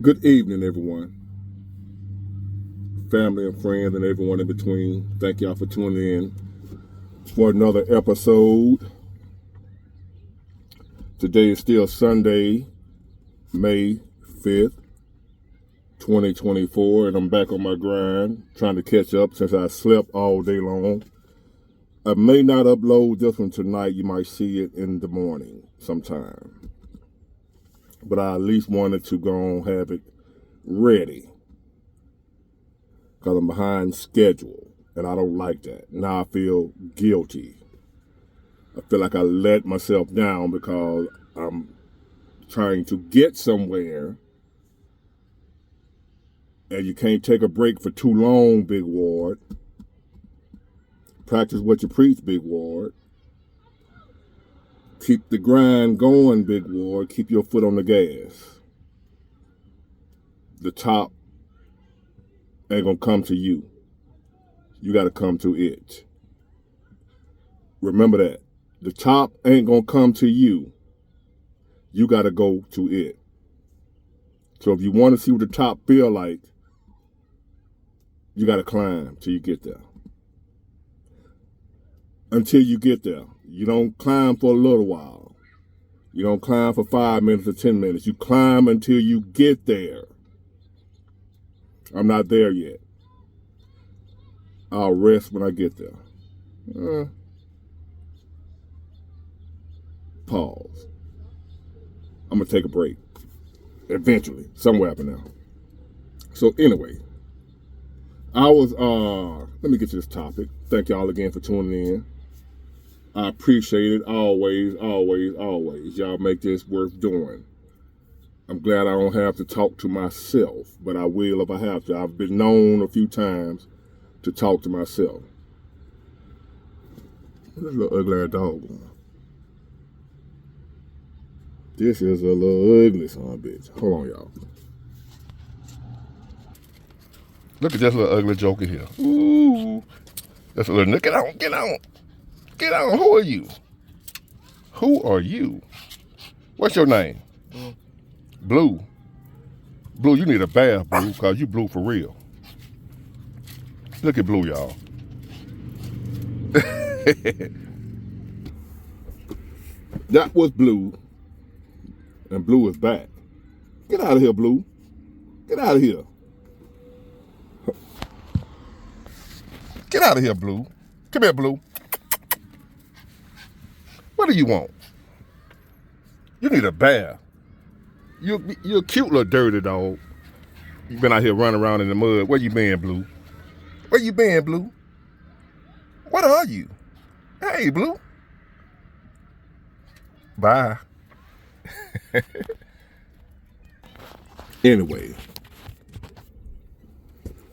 Good evening, everyone, family and friends, and everyone in between. Thank y'all for tuning in for another episode. Today is still Sunday, May 5th, 2024, and I'm back on my grind trying to catch up since I slept all day long. I may not upload this one tonight. You might see it in the morning sometime. But I at least wanted to go and have it ready because I'm behind schedule, and I don't like that. Now I feel guilty. I feel like I let myself down because I'm trying to get somewhere, and you can't take a break for too long, Big Ward. Practice what you preach, Big Ward. Keep the grind going, Big Ward. Keep your foot on the gas. The top ain't gonna come to you. You gotta come to it. Remember that. The top ain't gonna come to you. You gotta go to it. So if you want to see what the top feel like, you gotta climb till you get there. Until you get there. You don't climb for a little while. You don't climb for 5 minutes or 10 minutes. You climb until you get there. I'm not there yet. I'll rest when I get there. Pause. I'm going to take a break. Eventually. Somewhere up in now. So anyway, let me get to this topic. Thank y'all again for tuning in. I appreciate it always, always, always. Y'all make this worth doing. I'm glad I don't have to talk to myself, but I will if I have to. I've been known a few times to talk to myself. What's this little ugly ass dog going? This is a little ugly son of a bitch. Hold on, y'all. Look at this little ugly joker here. Ooh. That's a little, get on, get on. Get on. Who are you? Who are you? What's your name? Blue. Blue, you need a bath, Blue, because you blue for real. Look at Blue, y'all. That was Blue, and Blue is back. Get out of here, Blue. Get out of here. Get out of here, Blue. Come here, Blue. What do you want? You need a bath. You're a cute little dirty dog. You've been out here running around in the mud. Where you been, Blue? Where you been, Blue? What are you? Hey, Blue. Bye. Anyway.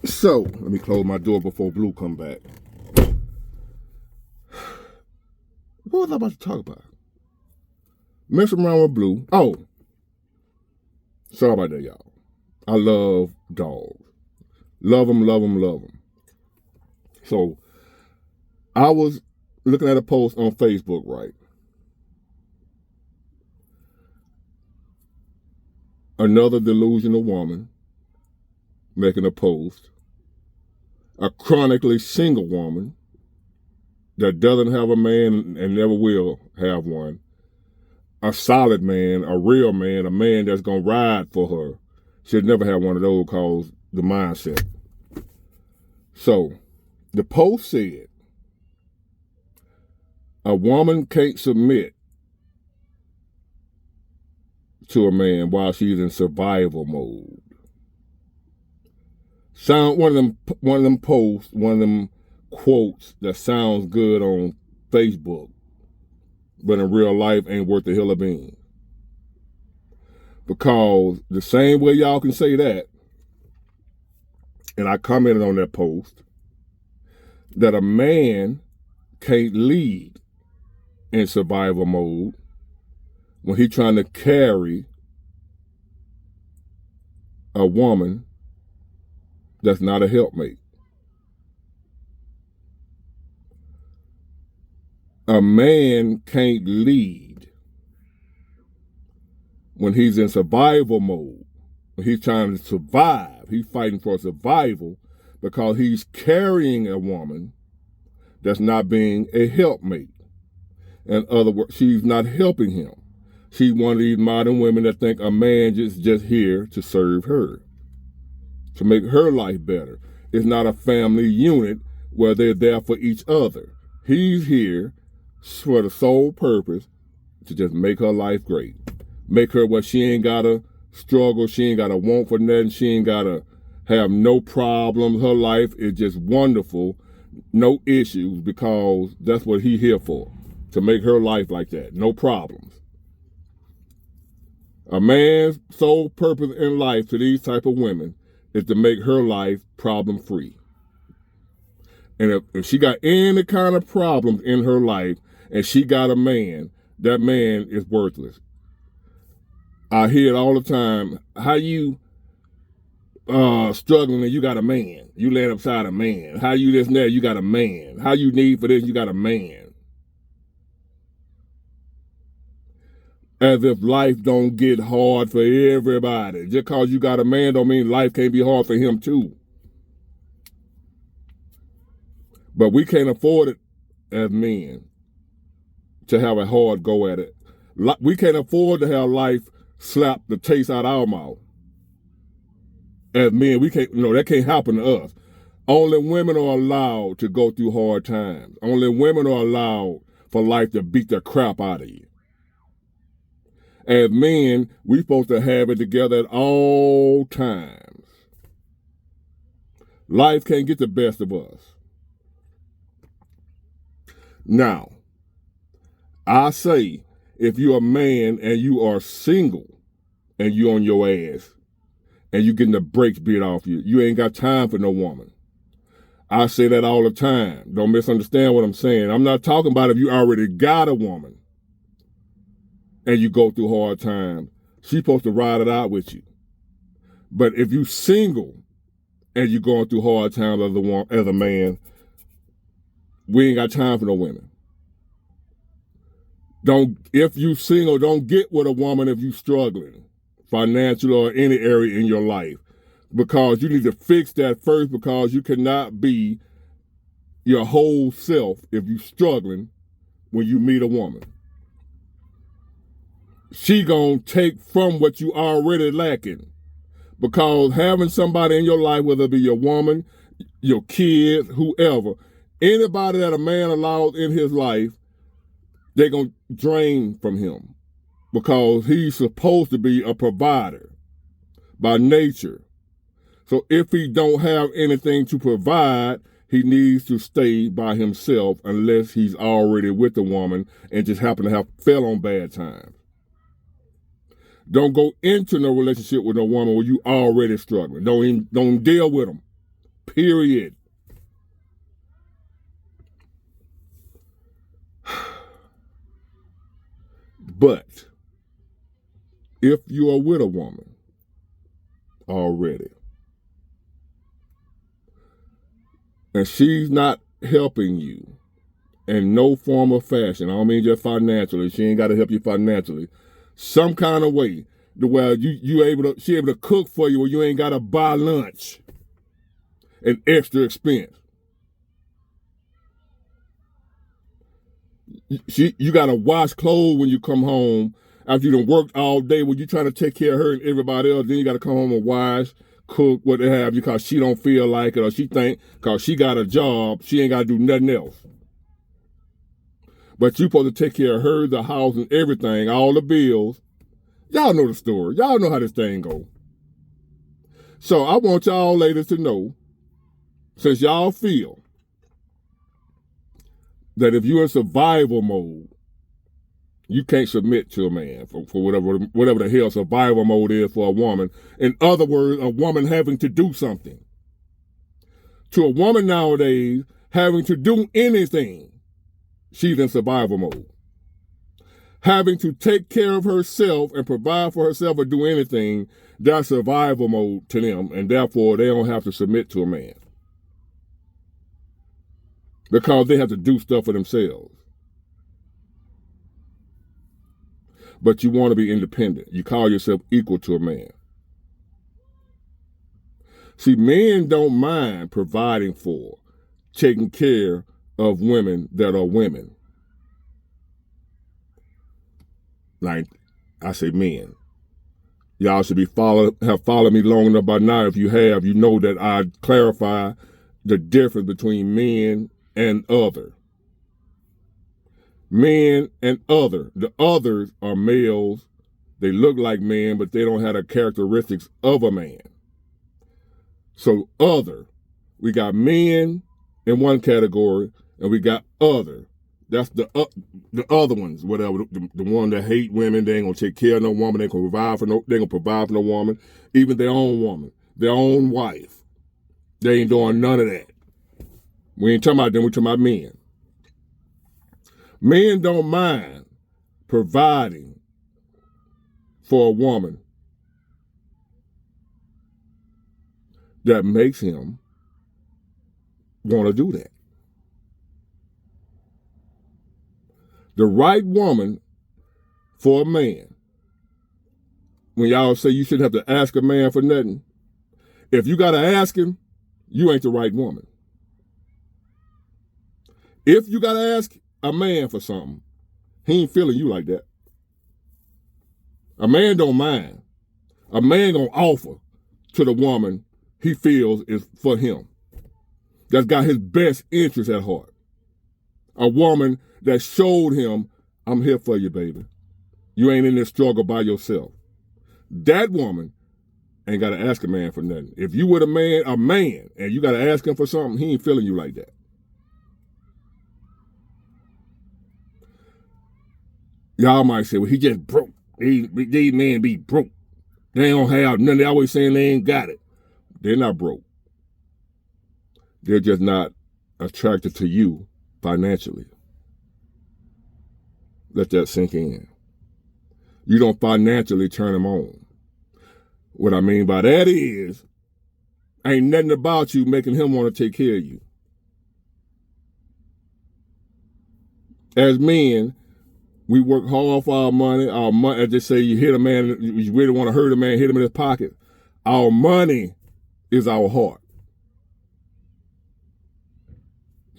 So, let me close my door before Blue come back. What was I about to talk about? Messing around with Blue. Oh. Sorry about that, y'all. I love dogs. Love them, love them, love them. So, I was looking at a post on Facebook, right? Another delusional woman making a post. A chronically single woman that doesn't have a man and never will have one. A solid man, a real man, a man that's going to ride for her. Should never have one of those because the mindset. So, the post said, a woman can't submit to a man while she's in survival mode. One of them posts, one of them quotes that sounds good on Facebook, but in real life ain't worth the hill of beans. Because the same way y'all can say that, and I commented on that post, that a man can't lead in survival mode when he's trying to carry a woman that's not a helpmate. A man can't lead when he's in survival mode He's trying to survive. He's fighting for survival because he's carrying a woman that's not being a helpmate. In other words, she's not helping him. She's one of these modern women that think a man is just here to serve her, to make her life better. It's not a family unit where they're there for each other. He's here for the sole purpose to just make her life great. Make her where she ain't gotta struggle, she ain't gotta want for nothing, she ain't gotta have no problems. Her life is just wonderful, no issues, because that's what he's here for, to make her life like that, no problems. A man's sole purpose in life to these type of women is to make her life problem-free. And if she got any kind of problems in her life and she got a man, that man is worthless. I hear it all the time. How you struggling and you got a man? You laying upside a man. How you this and that? You got a man. How you need for this? You got a man. As if life don't get hard for everybody. Just because you got a man don't mean life can't be hard for him too. But we can't afford it as men to have a hard go at it. We can't afford to have life slap the taste out of our mouth. As men, we can't, that can't happen to us. Only women are allowed to go through hard times. Only women are allowed for life to beat the crap out of you. As men, we're supposed to have it together at all times. Life can't get the best of us. Now, I say, if you're a man and you are single and you on your ass and you getting the brakes beat off you, you ain't got time for no woman. I say that all the time. Don't misunderstand what I'm saying. I'm not talking about if you already got a woman and you go through hard times. She's supposed to ride it out with you. But if you single and you're going through hard times as a man, we ain't got time for no women. If you single, don't get with a woman if you struggling financially or any area in your life, because you need to fix that first, because you cannot be your whole self if you struggling when you meet a woman. She gonna take from what you already lacking, because having somebody in your life, whether it be your woman, your kids, whoever, anybody that a man allows in his life, they're going to drain from him, because he's supposed to be a provider by nature. So if he don't have anything to provide, he needs to stay by himself unless he's already with a woman and just happen to have fell on bad times. Don't go into no relationship with a woman where you already struggling. Don't deal with them. Period. But if you are with a woman already and she's not helping you in no form or fashion, I don't mean just financially, she ain't got to help you financially, some kind of way, where she able to cook for you, where you ain't got to buy lunch, an extra expense. You got to wash clothes when you come home after you done worked all day, when you trying to take care of her and everybody else. Then you got to come home and wash, cook, what they have, because she don't feel like it, or she think because she got a job, she ain't got to do nothing else. But you supposed to take care of her, the house, and everything, all the bills. Y'all know the story. Y'all know how this thing go. So I want y'all ladies to know, since y'all feel that if you're in survival mode, you can't submit to a man for whatever the hell survival mode is for a woman. In other words, a woman having to do something. To a woman nowadays, having to do anything, she's in survival mode. Having to take care of herself and provide for herself or do anything, that's survival mode to them, and therefore they don't have to submit to a man, because they have to do stuff for themselves. But you want to be independent. You call yourself equal to a man. See, men don't mind providing for, taking care of women that are women. Like I say, men. Y'all should have followed me long enough by now. If you have, you know that I clarify the difference between men and other. Men and other. The others are males. They look like men, but they don't have the characteristics of a man. So other. We got men in one category, and we got other. That's the other ones, whatever. The one that hate women, they ain't gonna take care of no woman. They ain't gonna provide for no woman, even their own woman, their own wife. They ain't doing none of that. We ain't talking about them. We talking about men. Men don't mind providing for a woman that makes him want to do that. The right woman for a man. When y'all say you shouldn't have to ask a man for nothing, if you got to ask him, you ain't the right woman. If you got to ask a man for something, he ain't feeling you like that. A man don't mind. A man gonna offer to the woman he feels is for him, that's got his best interest at heart. A woman that showed him, I'm here for you, baby. You ain't in this struggle by yourself. That woman ain't got to ask a man for nothing. If you were a man, and you got to ask him for something, he ain't feeling you like that. Y'all might say, well, he just broke. These men be broke. They don't have nothing. They always saying they ain't got it. They're not broke. They're just not attracted to you financially. Let that sink in. You don't financially turn them on. What I mean by that is, ain't nothing about you making him want to take care of you. As men, we work hard for our money. As they say, you hit a man, you really want to hurt a man, hit him in his pocket. Our money is our heart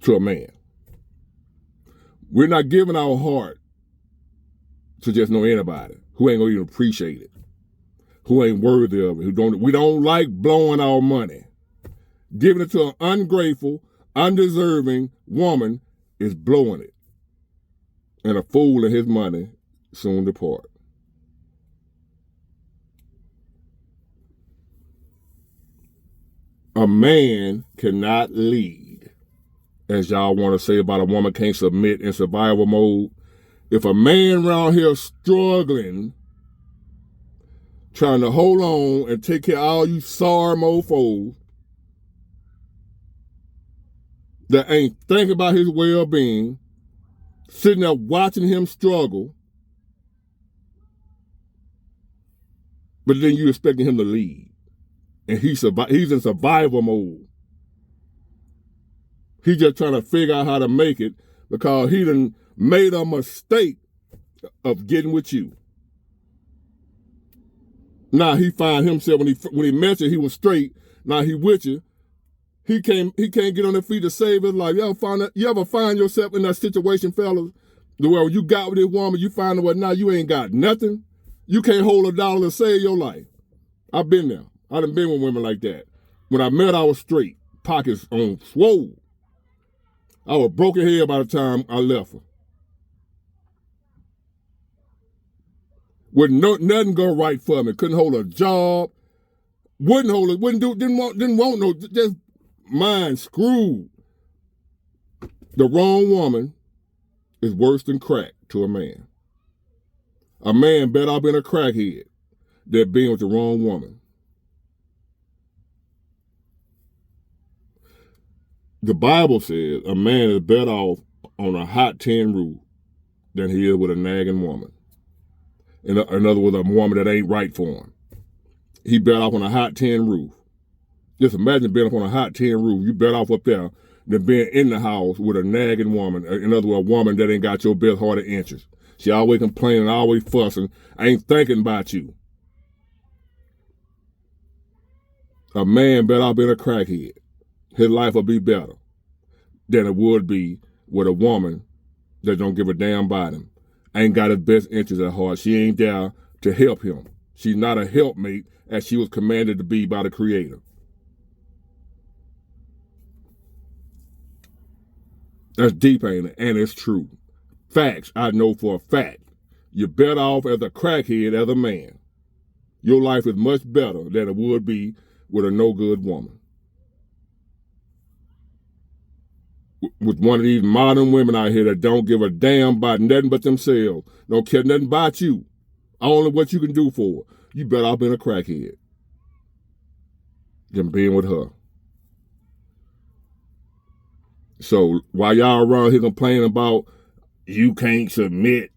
to a man. We're not giving our heart to just know anybody who ain't gonna even appreciate it, who ain't worthy of it, we don't like blowing our money. Giving it to an ungrateful, undeserving woman is blowing it. And a fool and his money soon depart. A man cannot lead, as y'all want to say about a woman can't submit in survival mode. If a man around here struggling, trying to hold on and take care of all you sorry mofos that ain't thinking about his well-being, sitting there watching him struggle, but then you expecting him to lead, and he's in survival mode. He's just trying to figure out how to make it because he done made a mistake of getting with you. Now he find himself when he met you, he was straight. Now he with you. He can't get on his feet to save his life. You ever find yourself in that situation, fellas, where you got with this woman, you find out now you ain't got nothing. You can't hold $1 to save your life. I've been there. I done been with women like that. When I met, I was straight, pockets on swole. I was broken head by the time I left her. With nothing go right for me. Couldn't hold a job. Didn't want no, just mind screwed. The wrong woman is worse than crack to a man. A man better off being a crackhead than being with the wrong woman. The Bible says a man is better off on a hot tin roof than he is with a nagging woman. In other words, a woman that ain't right for him. He better off on a hot tin roof. Just imagine being up on a hot tin roof. You better off up there than being in the house with a nagging woman. In other words, a woman that ain't got your best heart of interest. She always complaining, always fussing, ain't thinking about you. A man better off being a crackhead. His life will be better than it would be with a woman that don't give a damn about him. Ain't got his best interest at heart. She ain't there to help him. She's not a helpmate as she was commanded to be by the Creator. That's deep, ain't it? And it's true. Facts, I know for a fact. You're better off as a crackhead as a man. Your life is much better than it would be with a no-good woman. With one of these modern women out here that don't give a damn about nothing but themselves, don't care nothing about you, only what you can do for her. You better off being a crackhead than being with her. So while y'all around here complaining about you can't submit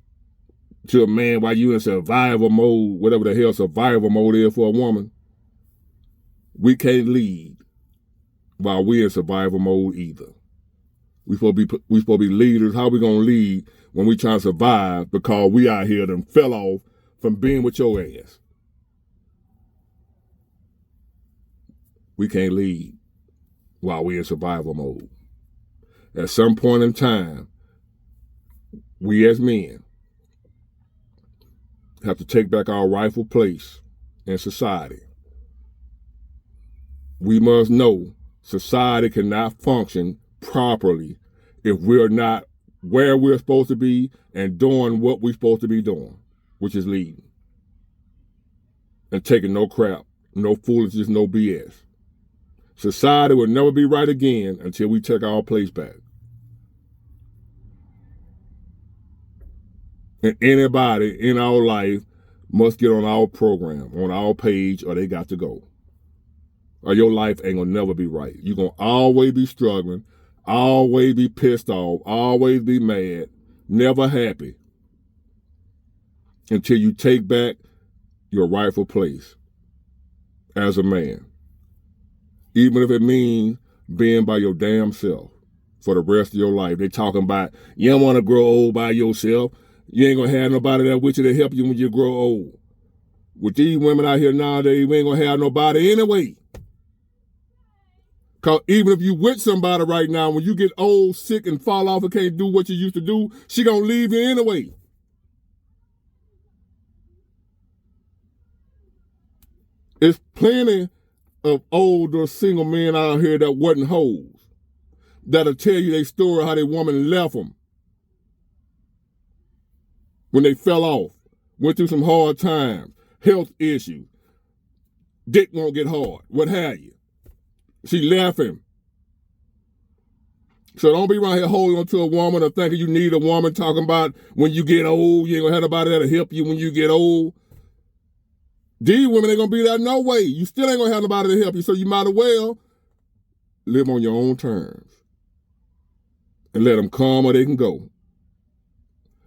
to a man while you in survival mode, whatever the hell survival mode is for a woman, we can't lead while we in survival mode either. We supposed to be leaders. How we gonna lead when we trying to survive because we out here done fell off from being with your ass? We can't lead while we in survival mode. At some point in time, we as men have to take back our rightful place in society. We must know society cannot function properly if we're not where we're supposed to be and doing what we're supposed to be doing, which is leading. And taking no crap, no foolishness, no BS. Society will never be right again until we take our place back. And anybody in our life must get on our program, on our page, or they got to go. Or your life ain't gonna never be right. You're gonna always be struggling, always be pissed off, always be mad, never happy until you take back your rightful place as a man. Even if it means being by your damn self for the rest of your life. They talking about you don't want to grow old by yourself. You ain't gonna have nobody there with you to help you when you grow old. With these women out here nowadays, we ain't gonna have nobody anyway. Cause even if you with somebody right now, when you get old, sick, and fall off and can't do what you used to do, she gonna leave you anyway. It's plenty of older single men out here that wasn't hoes, that'll tell you their story how their woman left them when they fell off, went through some hard times, health issues, dick won't get hard, what have you. She left him. So don't be around here holding on to a woman or thinking you need a woman, talking about when you get old, you ain't gonna have nobody that'll help you when you get old. These women ain't gonna be there no way. You still ain't gonna have nobody to help you, so you might as well live on your own terms and let them come or they can go.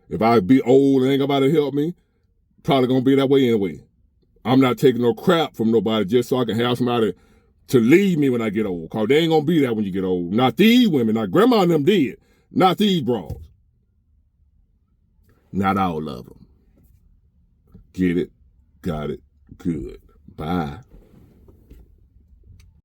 If I be old and ain't nobody to help me, probably gonna be that way anyway. I'm not taking no crap from nobody just so I can have somebody to leave me when I get old, because they ain't gonna be there when you get old. Not these women. Not grandma and them did. Not these bras. Not all of them. Get it, got it, good. Bye.